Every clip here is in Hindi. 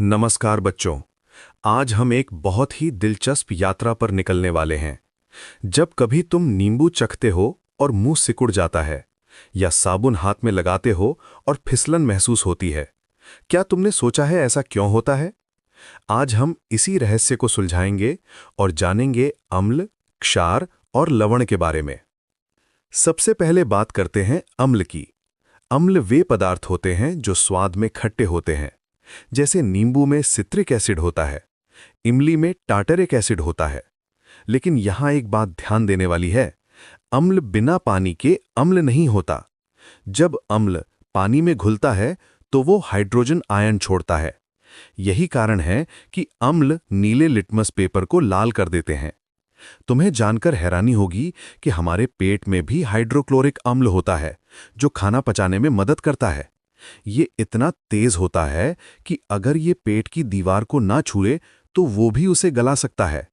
नमस्कार बच्चों। आज हम एक बहुत ही दिलचस्प यात्रा पर निकलने वाले हैं। जब कभी तुम नींबू चखते हो और मुंह सिकुड़ जाता है, या साबुन हाथ में लगाते हो और फिसलन महसूस होती है, क्या तुमने सोचा है ऐसा क्यों होता है? आज हम इसी रहस्य को सुलझाएंगे और जानेंगे अम्ल, क्षार और लवण के बारे में। सबसे पहले बात करते हैं अम्ल की। अम्ल वे पदार्थ होते हैं जो स्वाद में खट्टे होते हैं। जैसे नींबू में सिट्रिक एसिड होता है, इमली में टार्टरिक एसिड होता है। लेकिन यहां एक बात ध्यान देने वाली है, अम्ल बिना पानी के अम्ल नहीं होता। जब अम्ल पानी में घुलता है तो वो हाइड्रोजन आयन छोड़ता है। यही कारण है कि अम्ल नीले लिटमस पेपर को लाल कर देते हैं। तुम्हें जानकर हैरानी होगी कि हमारे पेट में भी हाइड्रोक्लोरिक अम्ल होता है, जो खाना पचाने में मदद करता है। ये इतना तेज होता है कि अगर ये पेट की दीवार को ना छुए तो वो भी उसे गला सकता है।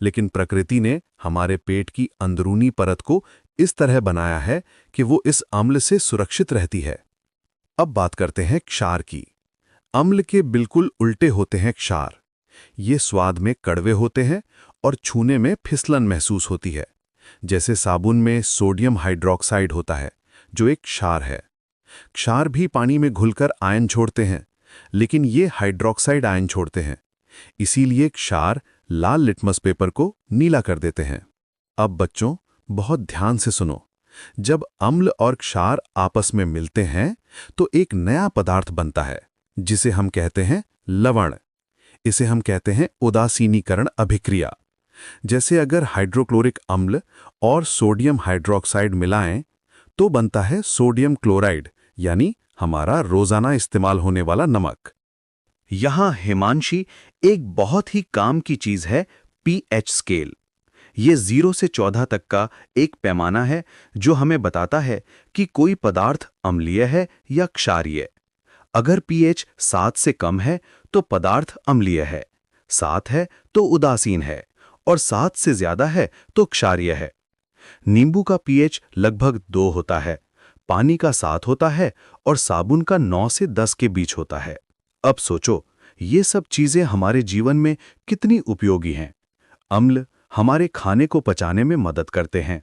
लेकिन प्रकृति ने हमारे पेट की अंदरूनी परत को इस तरह बनाया है कि वो इस अम्ल से सुरक्षित रहती है। अब बात करते हैं क्षार की। अम्ल के बिल्कुल उल्टे होते हैं क्षार। ये स्वाद में कड़वे होते हैं और छूने में फिसलन महसूस होती है। जैसे साबुन में सोडियम हाइड्रोक्साइड होता है, जो एक क्षार है। क्षार भी पानी में घुलकर आयन छोड़ते हैं, लेकिन ये हाइड्रोक्साइड आयन छोड़ते हैं। इसीलिए क्षार लाल लिटमस पेपर को नीला कर देते हैं। अब बच्चों, बहुत ध्यान से सुनो। जब अम्ल और क्षार आपस में मिलते हैं तो एक नया पदार्थ बनता है, जिसे हम कहते हैं लवण। इसे हम कहते हैं उदासीनीकरण अभिक्रिया। जैसे अगर हाइड्रोक्लोरिक अम्ल और सोडियम हाइड्रोक्साइड मिलाएं तो बनता है सोडियम क्लोराइड, यानी हमारा रोजाना इस्तेमाल होने वाला नमक। यहां हिमांशी, एक बहुत ही काम की चीज है पीएच स्केल। ये 0 से 14 तक का एक पैमाना है जो हमें बताता है कि कोई पदार्थ अम्लीय है या क्षारीय। अगर पीएच 7 से कम है तो पदार्थ अम्लीय है, 7 है तो उदासीन है, और 7 से ज्यादा है तो क्षारीय है। नींबू का पीएच लगभग 2 होता है, पानी का 7 होता है और साबुन का 9 से 10 के बीच होता है। अब सोचो, ये सब चीजें हमारे जीवन में कितनी उपयोगी हैं। अम्ल हमारे खाने को पचाने में मदद करते हैं,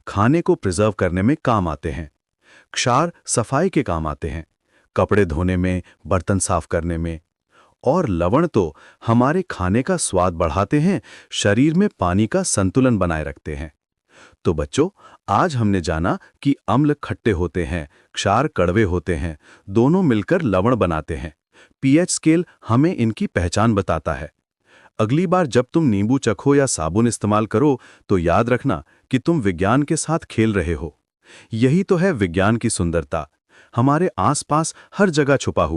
खाने को प्रिजर्व करने में काम आते हैं। क्षार सफाई के काम आते हैं, कपड़े धोने में, बर्तन साफ करने में। और लवण तो हमारे खाने का स्वाद बढ़ाते हैं, शरीर में पानी का संतुलन बनाए रखते हैं। तो बच्चों, आज हमने जाना कि अम्ल खट्टे होते हैं, क्षार कड़वे होते हैं, दोनों मिलकर लवण बनाते हैं। पीएच स्केल हमें इनकी पहचान बताता है। अगली बार जब तुम नींबू चखो या साबुन इस्तेमाल करो तो याद रखना कि तुम विज्ञान के साथ खेल रहे हो। यही तो है विज्ञान की सुंदरता, हमारे आसपास हर जगह छुपा हुआ।